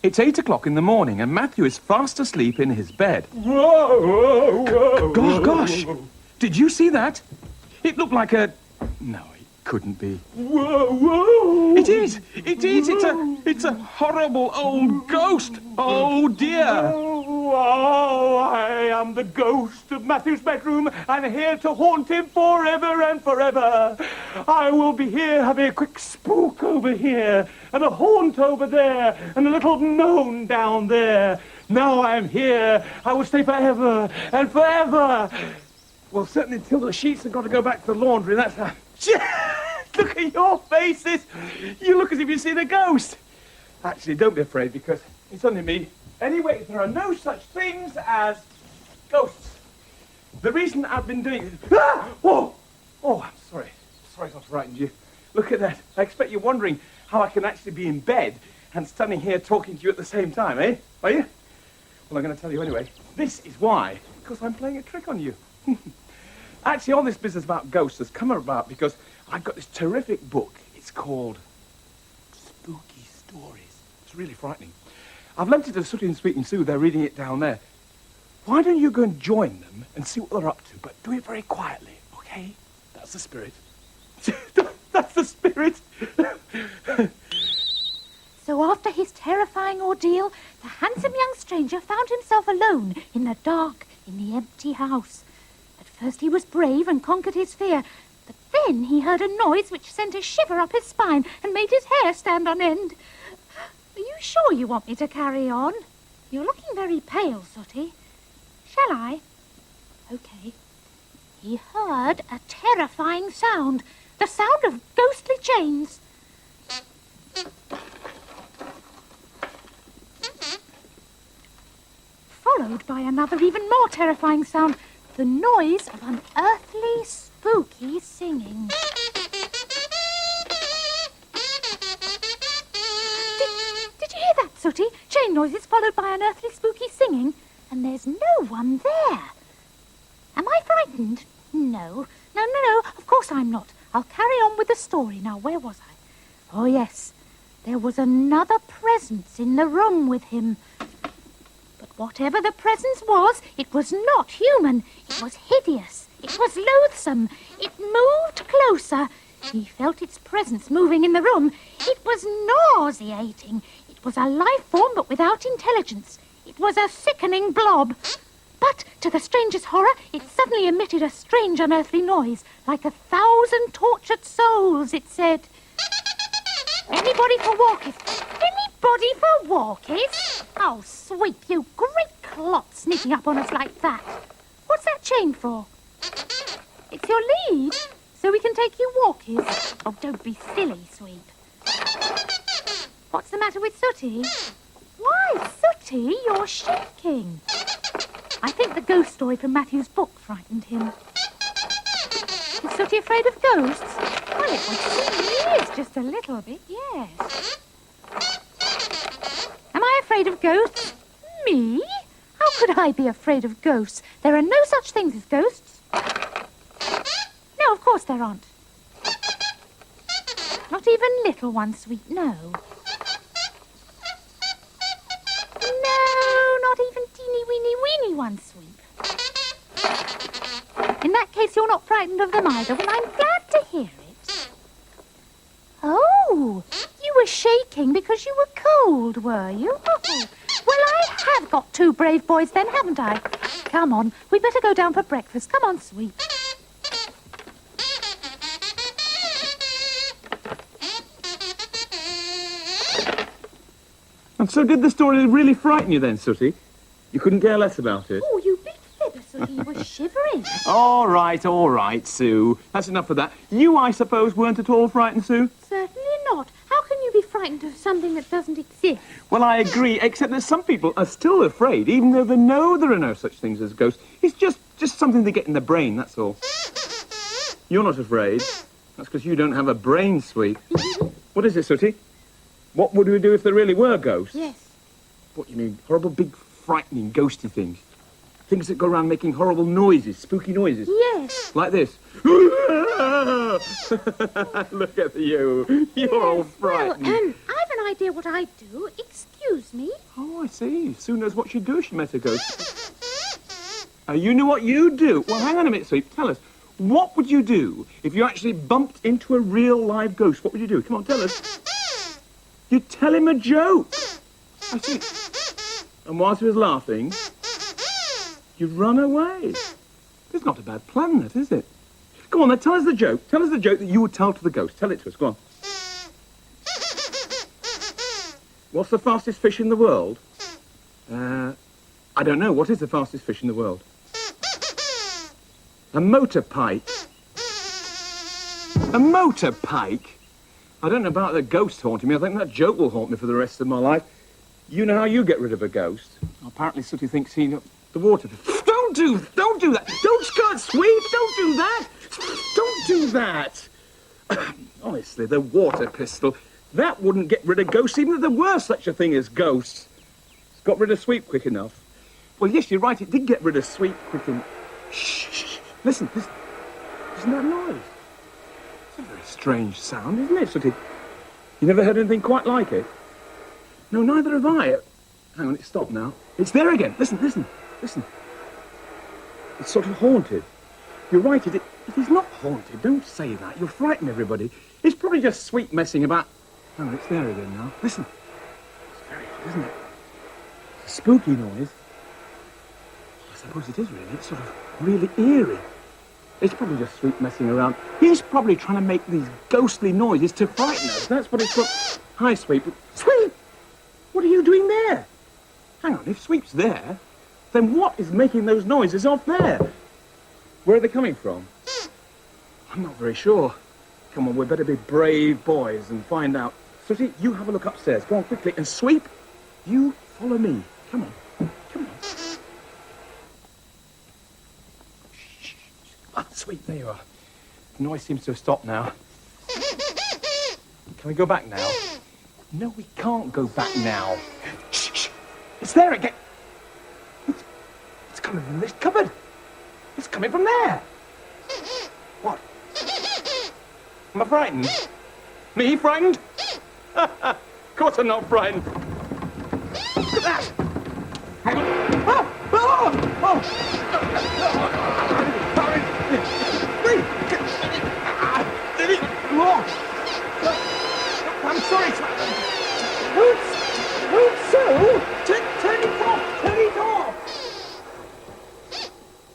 It's 8 o'clock in the morning and Matthew is fast asleep in his bed. Whoa, whoa, whoa. Gosh! Did you see that? It looked like a... No, it couldn't be. Whoa, whoa. It is! It is! It's a horrible old ghost! Oh, dear! Oh, I am the ghost of Matthew's bedroom and here to haunt him forever and forever. I will be here having a quick spook over here and a haunt over there and a little moan down there. Now I'm here, I will stay forever and forever. Well, certainly until the sheets have got to go back to the laundry, that's how... Look at your faces! You look as if you've seen a ghost. Actually, don't be afraid, because it's only me. Anyway, there are no such things as ghosts. The reason I've been doing... Ah! Oh, I'm sorry. Sorry if I frightened you. Look at that. I expect you're wondering how I can actually be in bed and standing here talking to you at the same time, eh? Are you? Well, I'm going to tell you anyway. This is why. Because I'm playing a trick on you. Actually, all this business about ghosts has come about because I've got this terrific book. It's called Spooky Stories. It's really frightening. I've lent it to Sooty and Soo. They're reading it down there. Why don't you go and join them and see what they're up to, but do it very quietly, okay? That's the spirit. That's the spirit. So after his terrifying ordeal, the handsome young stranger found himself alone in the dark, in the empty house. At first he was brave and conquered his fear, but then he heard a noise which sent a shiver up his spine and made his hair stand on end. Are you sure you want me to carry on? You're looking very pale, Sooty. Shall I? Okay. He heard a terrifying sound, the sound of ghostly chains. Followed by another even more terrifying sound, the noise of unearthly, spooky singing. Did you hear that, Sooty? Chain noises followed by unearthly, spooky singing, and there's no one there. Am I frightened? No, of course I'm not. I'll carry on with the story. Now, where was I? Oh, yes, there was another presence in the room with him. But whatever the presence was, it was not human. It was hideous. It was loathsome. It moved closer. He felt its presence moving in the room. It was nauseating. It was a life form, but without intelligence. It was a sickening blob. But, to the stranger's horror, it suddenly emitted a strange, unearthly noise. Like 1,000 tortured souls, it said. Anybody for walkies? Anybody for walkies? Oh, sweep, you great clot, sneaking up on us like that. What's that chain for? It's your lead, so we can take you walkies. Oh, don't be silly, Sweep. What's the matter with Sooty? Why, Sooty, you're shaking. I think the ghost story from Matthew's book frightened him. Is Sooty afraid of ghosts? Well, it would seem he is, just a little bit, yes. Am I afraid of ghosts? Me? How could I be afraid of ghosts? There are no such things as ghosts. No, of course there aren't. Not even little ones, Sweet, no. No, not even teeny-weeny-weeny ones, Sweep. In that case, you're not frightened of them either. Well, I'm glad to hear it. Oh, you were shaking because you were cold, were you? Oh. Well, I have got two brave boys then, haven't I? Come on, we better go down for breakfast. Come on, Sweep. And so did the story really frighten you then, Sooty? You couldn't care less about it? Oh, you big fibber, Sooty. You were shivering. All right, Sue. That's enough of that. You, I suppose, weren't at all frightened, Sue? Certainly not. How can you be frightened of something that doesn't exist? Well, I agree, except that some people are still afraid, even though they know there are no such things as ghosts. It's just something they get in the brain, that's all. You're not afraid. That's because you don't have a brain, Sweet. What is it, Sooty? What would we do if there really were ghosts? Yes. What, you mean horrible, big, frightening, ghosty things? Things that go around making horrible noises, spooky noises? Yes. Like this. Look at you. You're all frightened. Well, I've an idea what I'd do. Excuse me. Oh, I see. Sue knows what she'd do if she met a ghost. You know what you'd do? Well, hang on a minute, Sweep. Tell us. What would you do if you actually bumped into a real live ghost? What would you do? Come on, tell us. You'd tell him a joke. I see. And whilst he was laughing, you'd run away. It's not a bad plan, that, is it? Go on, then, tell us the joke. Tell us the joke that you would tell to the ghost. Tell it to us, go on. What's the fastest fish in the world? I don't know. What is the fastest fish in the world? A motor pike. A motor pike? I don't know about the ghost haunting me. I think that joke will haunt me for the rest of my life. You know how you get rid of a ghost? Apparently Sooty thinks he knows the water. Don't do that. Don't skirt Sweep. Don't do that. Don't do that. Honestly, the water pistol. That wouldn't get rid of ghosts, even if there were such a thing as ghosts. It's got rid of Sweep quick enough. Well, yes, you're right. It did get rid of Sweep quick enough. Shh. Listen. Isn't that noise? It's a very strange sound, isn't it, Sooty? You never heard anything quite like it? No, neither have I. Hang on, it's stopped now. It's there again. Listen. It's sort of haunted. You're right, it is not haunted. Don't say that. You'll frighten everybody. It's probably just Sweep messing about. Hang on, it's there again now. Listen. It's very odd, isn't it? It's a spooky noise. I suppose it is really. It's sort of really eerie. It's probably just Sweep messing around. He's probably trying to make these ghostly noises to frighten us. That's what it's for. Hi, Sweep. Sweep! What are you doing there? Hang on, if Sweep's there, then what is making those noises off there? Where are they coming from? I'm not very sure. Come on, we better be brave boys and find out. Sooty, you have a look upstairs. Go on quickly. And Sweep, you follow me. Come on. Ah, Sweep, there you are. The noise seems to have stopped now. Can we go back now? No, we can't go back now. Shh. It's there again. It's coming from this cupboard. It's coming from there. What? Am I frightened? Me frightened? Of course I'm not frightened. Look at that. Hang on. I'm sorry. Sue? Turn it off.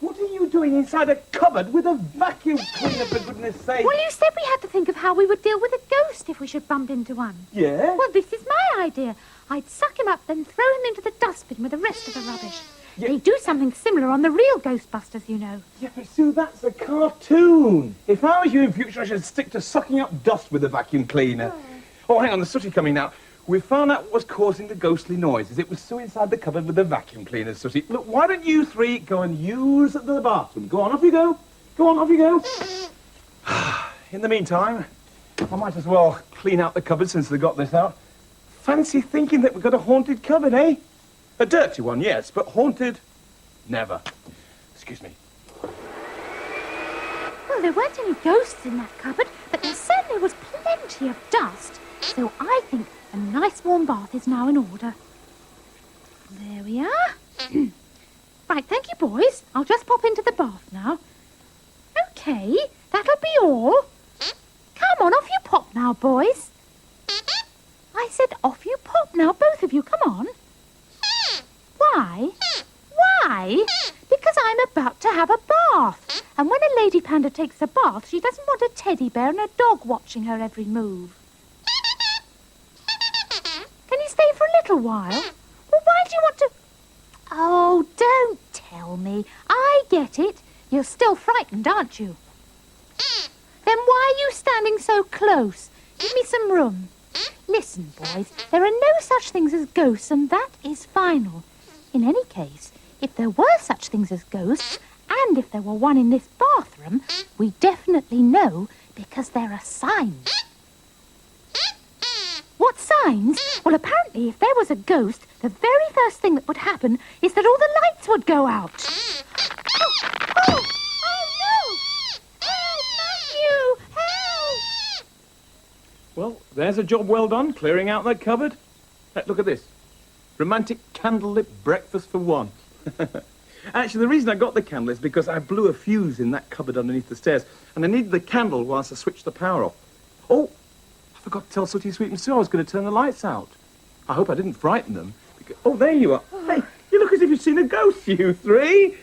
What are you doing inside a cupboard with a vacuum cleaner, for goodness sake? Well, you said we had to think of how we would deal with a ghost if we should bump into one. Yeah? Well, this is my idea. I'd suck him up, then throw him into the dustbin with the rest of the rubbish. Yeah. They do something similar on the real Ghostbusters, you know. Yeah, but Sue, that's a cartoon. If I was you in future, I should stick to sucking up dust with a vacuum cleaner. Oh, hang on, the Sooty coming now. We found out what was causing the ghostly noises. It was Sue inside the cupboard with the vacuum cleaner, Sooty. Look, why don't you three go and use the bathroom? Go on, off you go. Off you go. In the meantime, I might as well clean out the cupboard since they got this out. Fancy thinking that we've got a haunted cupboard, eh? A dirty one, yes, but haunted, never. Excuse me. Well, there weren't any ghosts in that cupboard, but there certainly was plenty of dust. So I think a nice warm bath is now in order. There we are. Right, thank you, boys. I'll just pop into the bath now. OK, that'll be all. Come on, off you pop now, boys. I said off you pop now, both of you. Come on. Why? Because I'm about to have a bath. And when a lady panda takes a bath, she doesn't want a teddy bear and a dog watching her every move. Can you stay for a little while? Well, why do you want to... Oh, don't tell me. I get it. You're still frightened, aren't you? Then why are you standing so close? Give me some room. Listen, boys, there are no such things as ghosts, and that is final. In any case, if there were such things as ghosts, and if there were one in this bathroom, we definitely know because there are signs. What signs? Well, apparently, if there was a ghost, the very first thing that would happen is that all the lights would go out. Oh, no! Help, Matthew! Help! Well, there's a job well done, clearing out that cupboard. Look at this. Romantic candlelit breakfast for one. Actually, the reason I got the candle is because I blew a fuse in that cupboard underneath the stairs, and I needed the candle whilst I switched the power off. Oh, I forgot to tell Sooty, Sweet and Soo I was going to turn the lights out. I hope I didn't frighten them. Because... Oh, there you are. Hey, you look as if you've seen a ghost, you three.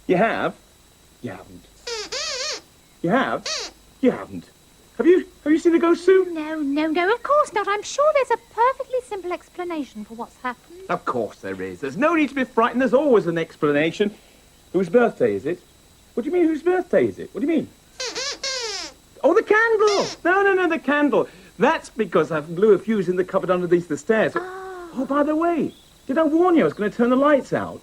You have? You haven't. You have? You haven't. Have you seen a ghost, Sue? No, of course not. I'm sure there's a perfectly simple explanation for what's happened. Of course there is. There's no need to be frightened. There's always an explanation. Whose birthday is it? What do you mean, whose birthday is it? What do you mean? Oh, the candle! No, the candle. That's because I blew a fuse in the cupboard underneath the stairs. Oh, by the way, did I warn you I was going to turn the lights out?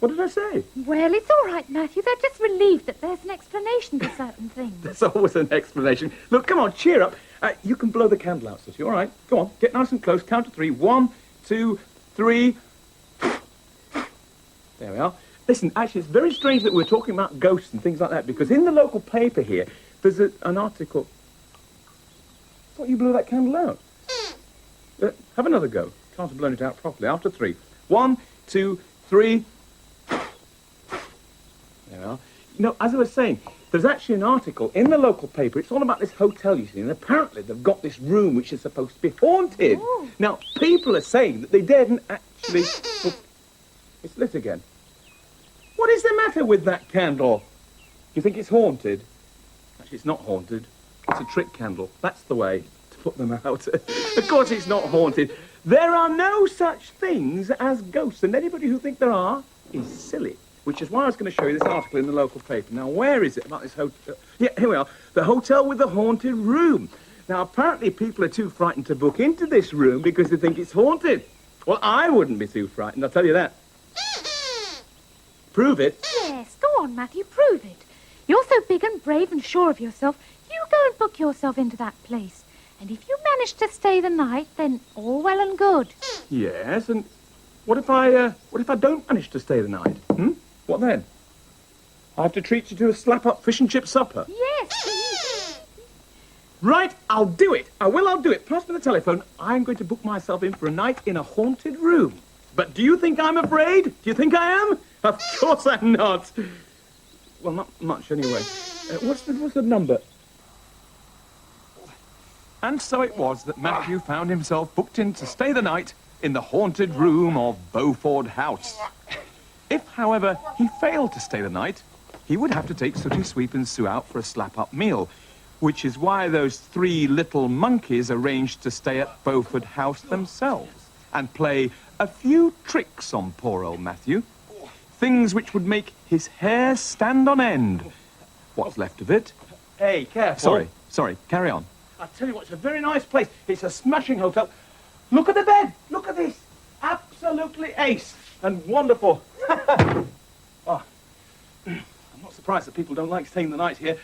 What did I say? Well, it's all right, Matthew. They're just relieved that there's an explanation for certain things. There's always an explanation. Look, come on, cheer up. You can blow the candle out, Sooty. All right, go on. Get nice and close. Count to 3. 1, 2, 3. There we are. Listen, actually, it's very strange that we're talking about ghosts and things like that, because in the local paper here, there's an article. I thought you blew that candle out. Have another go. Can't have blown it out properly. After 3. 1, 2, 3. There we are. You know, as I was saying, there's actually an article in the local paper. It's all about this hotel, you see, and apparently they've got this room which is supposed to be haunted. Ooh. Now, people are saying that they didn't actually... It's lit again. What is the matter with that candle? You think it's haunted? Actually, it's not haunted. It's a trick candle. That's the way to put them out. Of course it's not haunted. There are no such things as ghosts, and anybody who thinks there are is silly. Which is why I was going to show you this article in the local paper. Now, where is it about this hotel? Yeah, here we are. The hotel with the haunted room. Now, apparently people are too frightened to book into this room because they think it's haunted. Well, I wouldn't be too frightened, I'll tell you that. Prove it. Yes, go on, Matthew, prove it. You're so big and brave and sure of yourself, you go and book yourself into that place. And if you manage to stay the night, then all well and good. Yes, and what if I don't manage to stay the night? What then? I have to treat you to a slap-up fish and chip supper. Yes. Right, I'll do it. I'll do it. Pass me the telephone. I'm going to book myself in for a night in a haunted room. But do you think I'm afraid? Do you think I am? Of course I'm not. Well, not much anyway. What's the number? And so it was that Matthew found himself booked in to stay the night in the haunted room of Beaufort House. If, however, he failed to stay the night, he would have to take Sooty, Sweep and Soo out for a slap-up meal, which is why those 3 little monkeys arranged to stay at Beaufort House themselves and play a few tricks on poor old Matthew. Things which would make his hair stand on end. What's left of it? Hey, careful. Sorry, carry on. I'll tell you what, it's a very nice place. It's a smashing hotel. Look at the bed. Look at this. Absolutely ace and wonderful. Oh, I'm not surprised that people don't like staying the night here.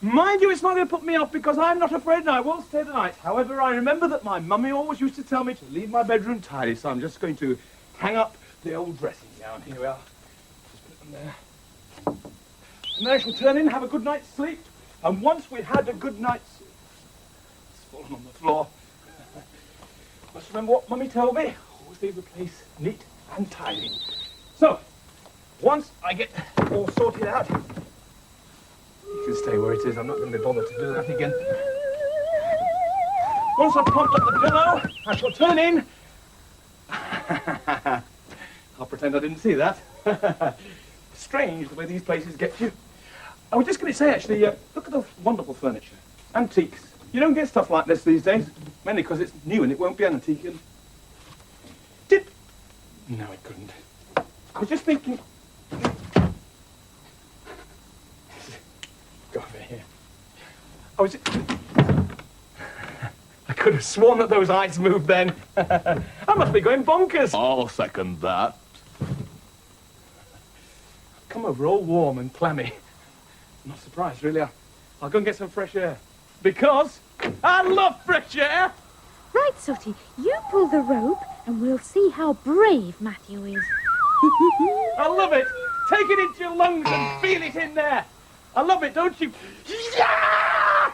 Mind you, it's not going to put me off because I'm not afraid and I will stay the night. However, I remember that my mummy always used to tell me to leave my bedroom tidy, so I'm just going to hang up the old dressing gown. Here we are. Just put them there. And then I shall turn in, have a good night's sleep. And once we've had a good night's... It's fallen on the floor. Must remember what Mummy told me. Always leave the place neat and tidy. So, once I get all sorted out, you can stay where it is. I'm not going to be bothered to do that again. Once I've pumped up the pillow, I shall turn in. I'll pretend I didn't see that. Strange the way these places get you. I was just going to say, actually, look at the wonderful furniture. Antiques. You don't get stuff like this these days. Mainly because it's new and it won't be antique. And... No, it couldn't. I was just thinking... Go over here. I could have sworn that those eyes moved then. I must be going bonkers. I'll second that. Come over all warm and clammy. I'm not surprised, really. I'll go and get some fresh air. Because I love fresh air. Right, Sooty, you pull the rope and we'll see how brave Matthew is. I love it. Take it into your lungs and feel it in there. I love it, don't you? Yeah!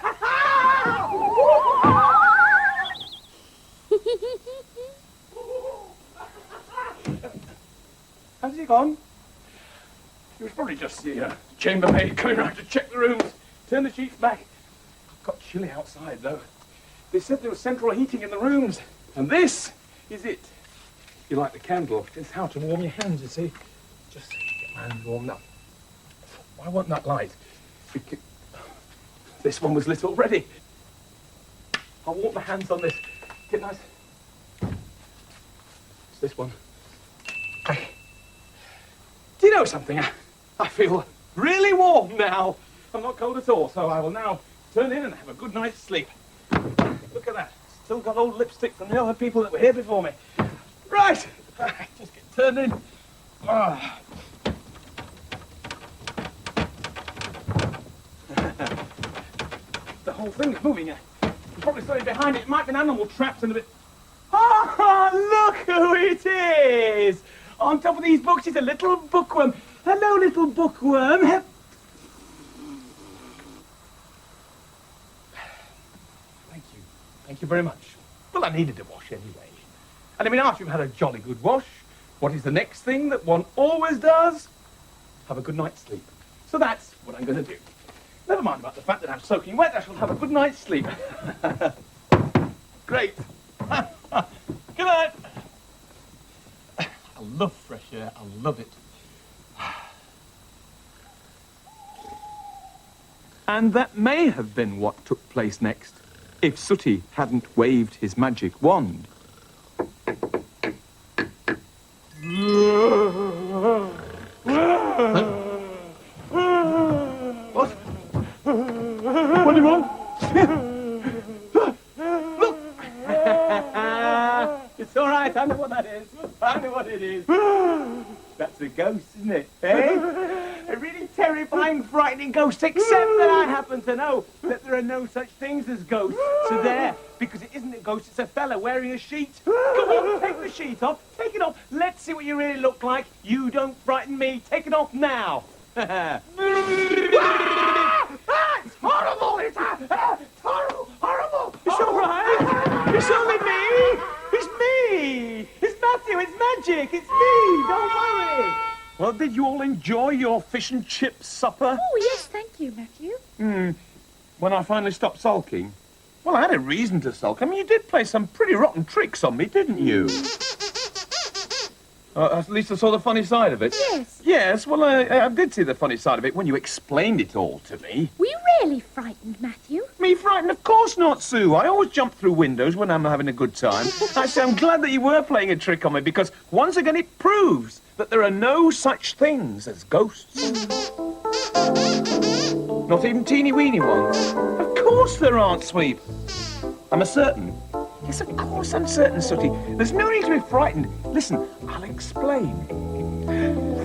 sleep on. It was probably just the chambermaid coming round to check the rooms. Turn the sheets back. Got chilly outside, though. They said there was central heating in the rooms. And this is it. You light the candle. It's how to warm your hands, you see. Just get my hands warmed up. Why wasn't that light? Because this one was lit already. I'll warm my hands on this. Get nice. It's this one. Hey. Do you know something? I feel really warm now. I'm not cold at all, so I will now turn in and have a good night's sleep. Look at that. Still got old lipstick from the other people that were here before me. Right. Just get turned in. Ah. The whole thing is moving. There's probably something behind it. It might be an animal trapped in a bit. Oh, look who it is! On top of these books is a little bookworm. Hello, little bookworm. Thank you. Thank you very much. Well, I needed a wash anyway. And I mean, after you've had a jolly good wash, what is the next thing that one always does? Have a good night's sleep. So that's what I'm going to do. Never mind about the fact that I'm soaking wet. I shall have a good night's sleep. Great. Good night. I love fresh air. I love it. And that may have been what took place next, if Sooty hadn't waved his magic wand. What? What do you want? Look! It's all right, I know what that is. I know what it is. That's a ghost, isn't it? Eh? A really terrifying, frightening ghost, except that I happen to know that there are no such things as ghosts. So there, because it isn't a ghost, it's a fella wearing a sheet. Go on, take the sheet off. Take it off. Let's see what you really look like. You don't frighten me. Take it off now. It's horrible! It's horrible! Horrible! It's all right. It's only me. It's me. It's Matthew. It's magic. It's me. Don't worry. Well, did you all enjoy your fish and chip supper? Oh, yes, thank you, Matthew. When I finally stopped sulking? Well, I had a reason to sulk. I mean, you did play some pretty rotten tricks on me, didn't you? At least I saw the funny side of it. Yes. Yes, well, I did see the funny side of it when you explained it all to me. Were you really frightened, Matthew? Me frightened? Of course not, Sue. I always jump through windows when I'm having a good time. Actually, I'm glad that you were playing a trick on me, because once again it proves that there are no such things as ghosts. Not even teeny-weeny ones. Of course there aren't, Sweep. I'm certain. Yes, of course I'm certain, Sooty. There's no need to be frightened. Listen, I'll explain.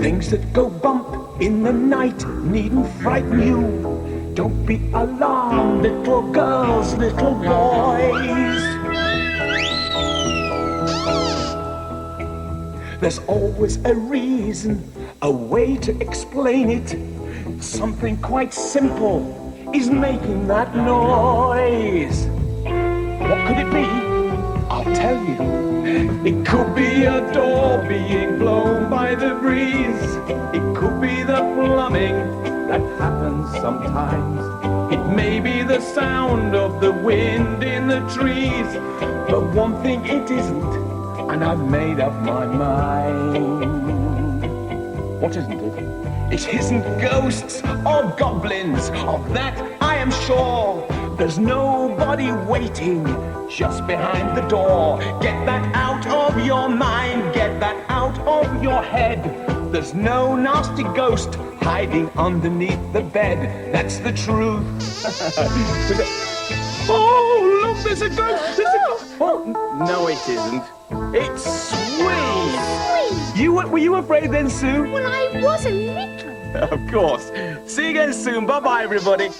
Things that go bump in the night needn't frighten you. Don't be alarmed, little girls, little boys. There's always a reason, a way to explain it. Something quite simple is making that noise. What could it be? I'll tell you. It could be a door being blown by the breeze. It could be the plumbing that happens sometimes. It may be the sound of the wind in the trees. But one thing it isn't, and I've made up my mind. What isn't it? It isn't ghosts or goblins, of that I am sure. There's nobody waiting just behind the door. Get that out of your mind, get that out of your head. There's no nasty ghost hiding underneath the bed. That's the truth. Oh, look, there's a ghost! There's a ghost! Oh, no, it isn't. It's Sweet! Were you afraid then, Sue? Well, I was a little. Of course. See you again soon. Bye-bye, everybody.